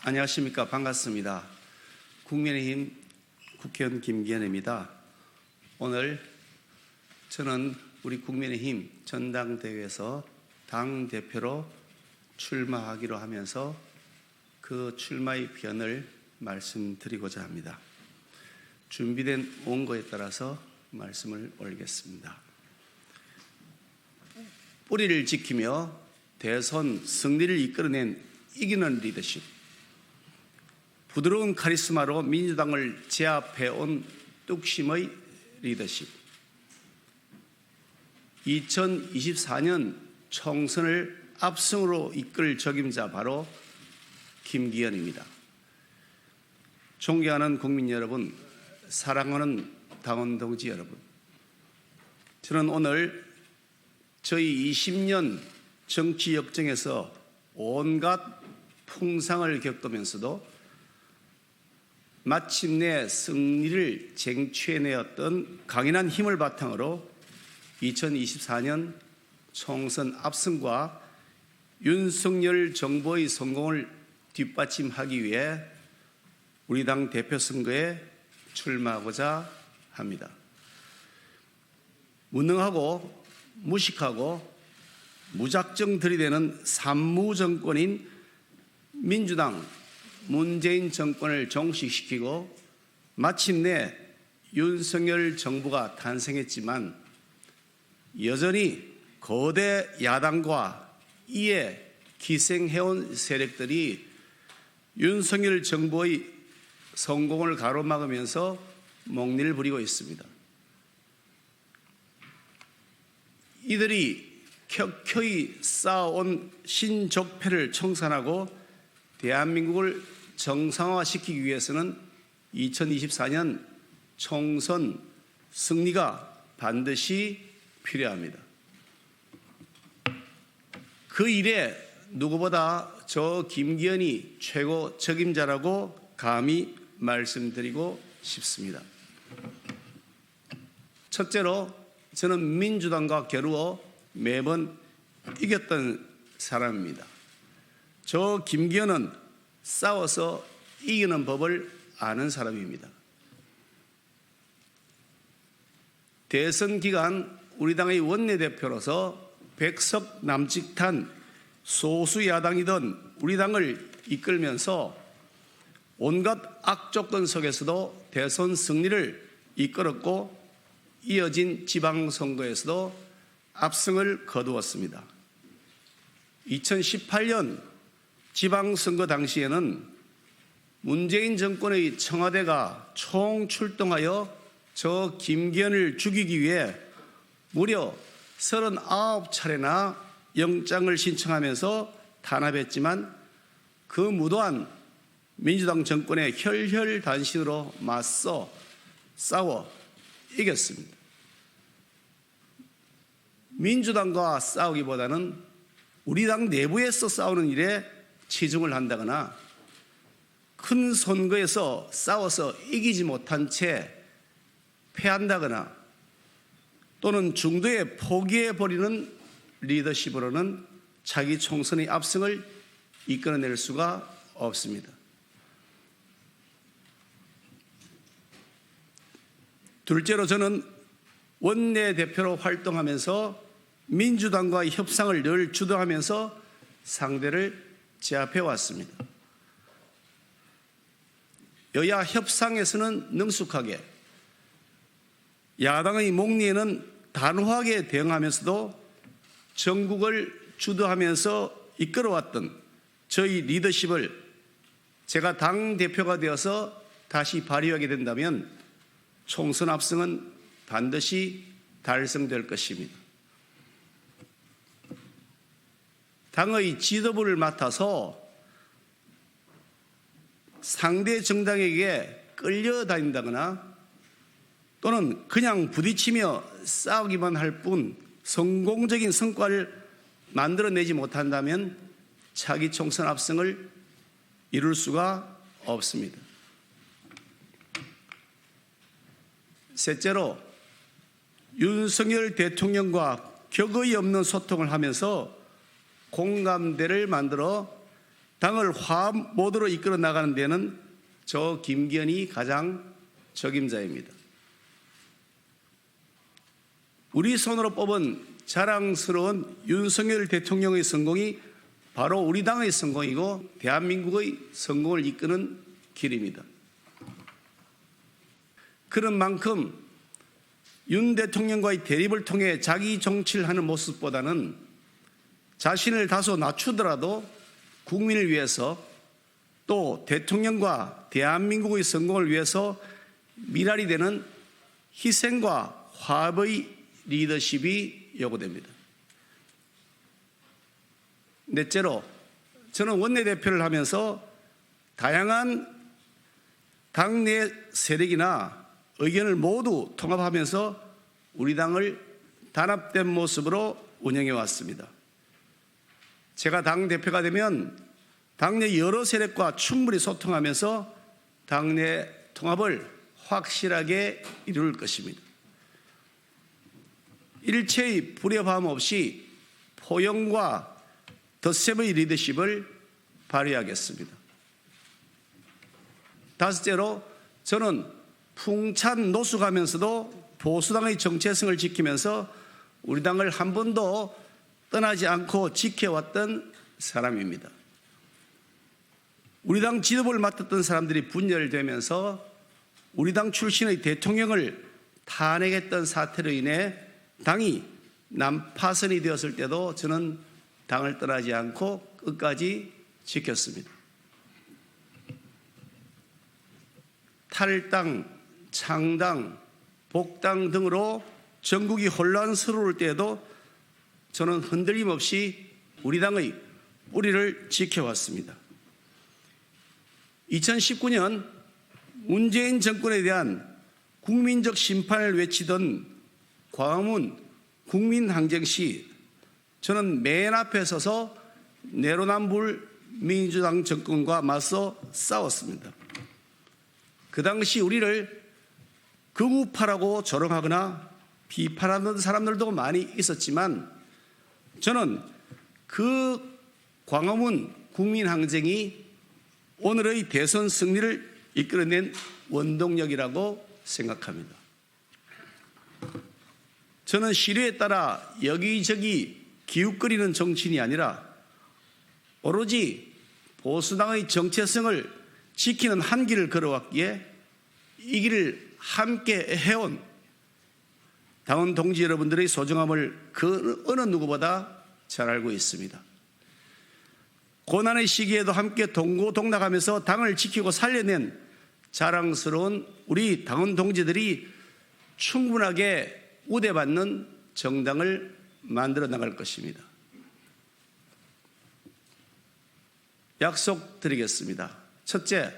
안녕하십니까. 반갑습니다. 국민의힘 국회의원 김기현입니다. 오늘 저는 우리 국민의힘 전당대회에서 당대표로 출마하기로 하면서 그 출마의 변을 말씀드리고자 합니다. 준비된 원고에 따라서 말씀을 올리겠습니다. 뿌리를 지키며 대선 승리를 이끌어낸 이기는 리더십, 부드러운 카리스마로 민주당을 제압해온 뚝심의 리더십, 2024년 총선을 압승으로 이끌 적임자 바로 김기현입니다. 존경하는 국민 여러분, 사랑하는 당원 동지 여러분, 저는 오늘 저희 20년 정치 역정에서 온갖 풍상을 겪으면서도 마침내 승리를 쟁취해내었던 강인한 힘을 바탕으로 2024년 총선 압승과 윤석열 정부의 성공을 뒷받침하기 위해 우리 당 대표 선거에 출마하고자 합니다. 무능하고 무식하고 무작정 들이대는 산무정권인 민주당 문재인 정권을 종식시키고 마침내 윤석열 정부가 탄생했지만 여전히 거대 야당과 이에 기생해온 세력들이 윤석열 정부의 성공을 가로막으면서 목리를 부리고 있습니다. 이들이 켜켜이 쌓아온 신족패를 청산하고 대한민국을 정상화시키기 위해서는 2024년 총선 승리가 반드시 필요합니다. 그 일에 누구보다 저 김기현이 최고 적임자라고 감히 말씀드리고 싶습니다. 첫째로 저는 민주당과 겨루어 매번 이겼던 사람입니다. 저 김기현은 싸워서 이기는 법을 아는 사람입니다. 대선 기간 우리 당의 원내대표로서 백석 남짓한 소수 야당이던 우리 당을 이끌면서 온갖 악조건 속에서도 대선 승리를 이끌었고 이어진 지방선거에서도 압승을 거두었습니다. 2018년 지방선거 당시에는 문재인 정권의 청와대가 총출동하여 저 김기현을 죽이기 위해 무려 39차례나 영장을 신청하면서 탄압했지만 그 무도한 민주당 정권의 혈혈단신으로 맞서 싸워 이겼습니다. 민주당과 싸우기보다는 우리 당 내부에서 싸우는 일에 치중을 한다거나 큰 선거에서 싸워서 이기지 못한 채 패한다거나 또는 중도에 포기해버리는 리더십으로는 자기 총선의 압승을 이끌어낼 수가 없습니다. 둘째로 저는 원내대표로 활동하면서 민주당과의 협상을 늘 주도하면서 상대를 제압해 왔습니다. 여야 협상에서는 능숙하게, 야당의 목리에는 단호하게 대응하면서도 전국을 주도하면서 이끌어왔던 저희 리더십을 제가 당대표가 되어서 다시 발휘하게 된다면 총선 압승은 반드시 달성될 것입니다. 당의 지도부를 맡아서 상대 정당에게 끌려다닌다거나 또는 그냥 부딪히며 싸우기만 할 뿐 성공적인 성과를 만들어내지 못한다면 차기 총선 압승을 이룰 수가 없습니다. 셋째로 윤석열 대통령과 격의 없는 소통을 하면서 공감대를 만들어 당을 화합 모드로 이끌어 나가는 데는 저 김기현이 가장 적임자입니다. 우리 손으로 뽑은 자랑스러운 윤석열 대통령의 성공이 바로 우리 당의 성공이고 대한민국의 성공을 이끄는 길입니다. 그런 만큼 윤 대통령과의 대립을 통해 자기 정치를 하는 모습보다는 자신을 다소 낮추더라도 국민을 위해서 또 대통령과 대한민국의 성공을 위해서 미랄이 되는 희생과 화합의 리더십이 요구됩니다. 넷째로, 저는 원내대표를 하면서 다양한 당내 세력이나 의견을 모두 통합하면서 우리 당을 단합된 모습으로 운영해 왔습니다. 제가 당대표가 되면 당내 여러 세력과 충분히 소통하면서 당내 통합을 확실하게 이룰 것입니다. 일체의 불협화음 없이 포용과 덧셈의 리더십을 발휘하겠습니다. 다섯째로, 저는 풍찬 노숙하면서도 보수당의 정체성을 지키면서 우리 당을 한 번도 떠나지 않고 지켜왔던 사람입니다. 우리 당 지도부를 맡았던 사람들이 분열되면서 우리 당 출신의 대통령을 탄핵했던 사태로 인해 당이 난파선이 되었을 때도 저는 당을 떠나지 않고 끝까지 지켰습니다. 탈당, 창당, 복당 등으로 전국이 혼란스러울 때에도 저는 흔들림 없이 우리 당의 뿌리를 지켜왔습니다. 2019년 문재인 정권에 대한 국민적 심판을 외치던 광화문 국민항쟁 시 저는 맨 앞에 서서 내로남불 민주당 정권과 맞서 싸웠습니다. 그 당시 우리를 극우파라고 조롱하거나 비판하는 사람들도 많이 있었지만 저는 그 광화문 국민항쟁이 오늘의 대선 승리를 이끌어낸 원동력이라고 생각합니다. 저는 시류에 따라 여기저기 기웃거리는 정치인이 아니라 오로지 보수당의 정체성을 지키는 한 길을 걸어왔기에 이 길을 함께 해온 당원 동지 여러분들의 소중함을 그 어느 누구보다 잘 알고 있습니다. 고난의 시기에도 함께 동고동락하면서 당을 지키고 살려낸 자랑스러운 우리 당원 동지들이 충분하게 우대받는 정당을 만들어 나갈 것입니다. 약속드리겠습니다. 첫째,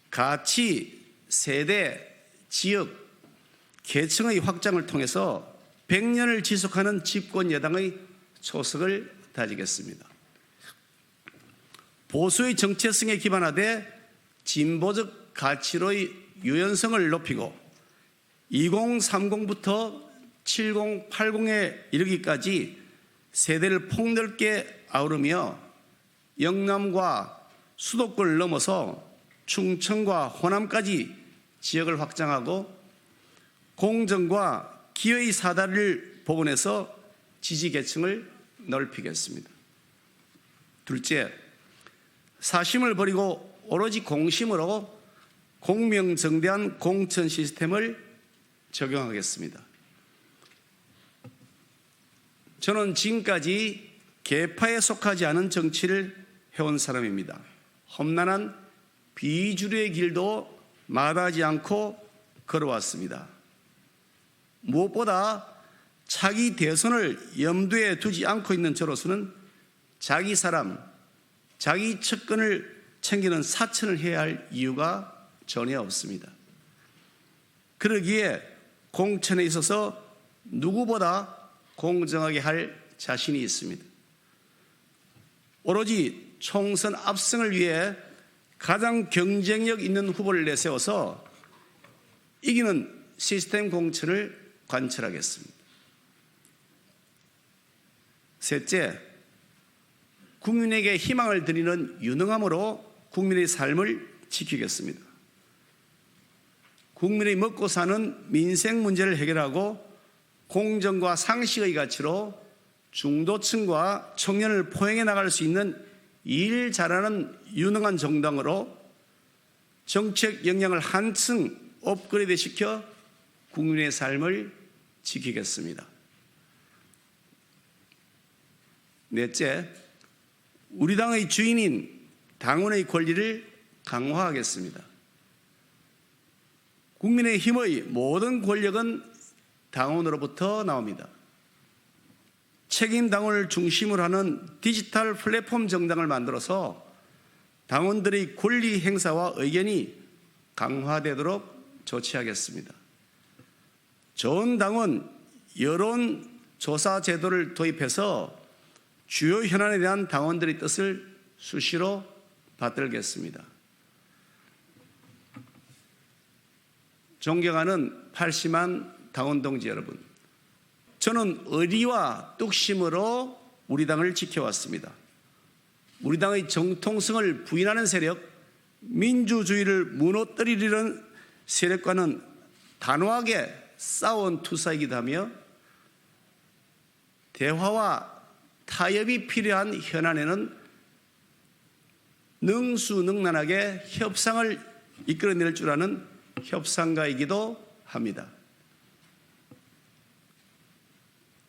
가치, 세대, 지역, 계층의 확장을 통해서 100년을 지속하는 집권 여당의 초석을 다지겠습니다. 보수의 정체성에 기반하되 진보적 가치로의 유연성을 높이고 2030부터 70, 80에 이르기까지 세대를 폭넓게 아우르며 영남과 수도권을 넘어서 충청과 호남까지 지역을 확장하고 공정과 기회의 사다리를 복원해서 지지계층을 넓히겠습니다. 둘째, 사심을 버리고 오로지 공심으로 공명정대한 공천 시스템을 적용하겠습니다. 저는 지금까지 계파에 속하지 않은 정치를 해온 사람입니다. 험난한 비주류의 길도 마다하지 않고 걸어왔습니다. 무엇보다 차기 대선을 염두에 두지 않고 있는 저로서는 자기 사람, 자기 척근을 챙기는 사천을 해야 할 이유가 전혀 없습니다. 그러기에 공천에 있어서 누구보다 공정하게 할 자신이 있습니다. 오로지 총선 압승을 위해 가장 경쟁력 있는 후보를 내세워서 이기는 시스템 공천을 관철하겠습니다. 셋째, 국민에게 희망을 드리는 유능함으로 국민의 삶을 지키겠습니다. 국민의 먹고 사는 민생 문제를 해결하고 공정과 상식의 가치로 중도층과 청년을 포용해 나갈 수 있는 일 잘하는 유능한 정당으로 정책 역량을 한층 업그레이드 시켜 국민의 삶을 지키겠습니다. 넷째, 우리 당의 주인인 당원의 권리를 강화하겠습니다. 국민의힘의 모든 권력은 당원으로부터 나옵니다. 책임 당원을 중심으로 하는 디지털 플랫폼 정당을 만들어서 당원들의 권리 행사와 의견이 강화되도록 조치하겠습니다. 좋은 당원 여론조사 제도를 도입해서 주요 현안에 대한 당원들의 뜻을 수시로 받들겠습니다. 존경하는 80만 당원 동지 여러분, 저는 의리와 뚝심으로 우리 당을 지켜왔습니다. 우리 당의 정통성을 부인하는 세력, 민주주의를 무너뜨리려는 세력과는 단호하게 싸운 투사이기도 하며 대화와 타협이 필요한 현안에는 능수능란하게 협상을 이끌어낼 줄 아는 협상가이기도 합니다.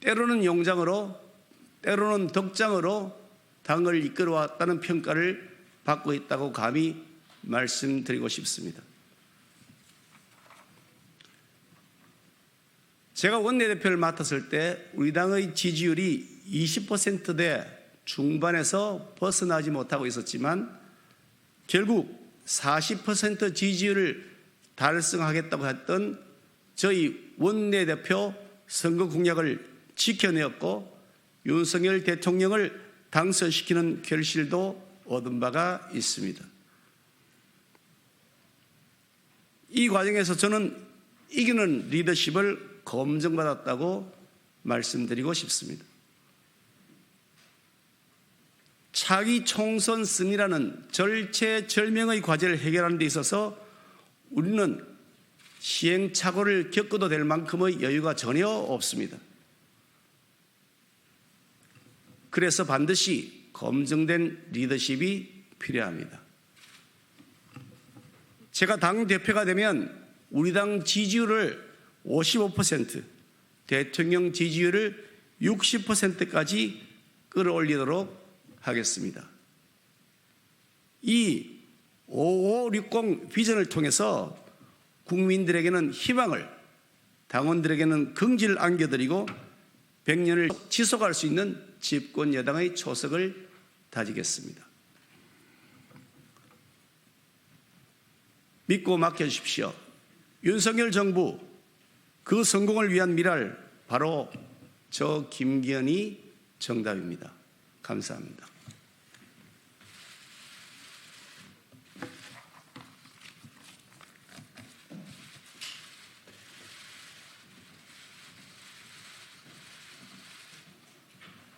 때로는 용장으로, 때로는 덕장으로 당을 이끌어왔다는 평가를 받고 있다고 감히 말씀드리고 싶습니다. 제가 원내대표를 맡았을 때 우리 당의 지지율이 20%대 중반에서 벗어나지 못하고 있었지만 결국 40% 지지율을 달성하겠다고 했던 저희 원내대표 선거 공약을 지켜내었고 윤석열 대통령을 당선시키는 결실도 얻은 바가 있습니다. 이 과정에서 저는 이기는 리더십을 검증받았다고 말씀드리고 싶습니다. 차기 총선 승리라는 절체절명의 과제를 해결하는 데 있어서 우리는 시행착오를 겪어도 될 만큼의 여유가 전혀 없습니다. 그래서 반드시 검증된 리더십이 필요합니다. 제가 당대표가 되면 우리 당 지지율을 55%, 대통령 지지율을 60%까지 끌어올리도록 하겠습니다. 이 5560 비전을 통해서 국민들에게는 희망을, 당원들에게는 긍지를 안겨드리고 100년을 지속할 수 있는 집권 여당의 초석을 다지겠습니다. 믿고 맡겨주십시오. 윤석열 정부, 그 성공을 위한 미랄, 바로 저 김기현이 정답입니다. 감사합니다.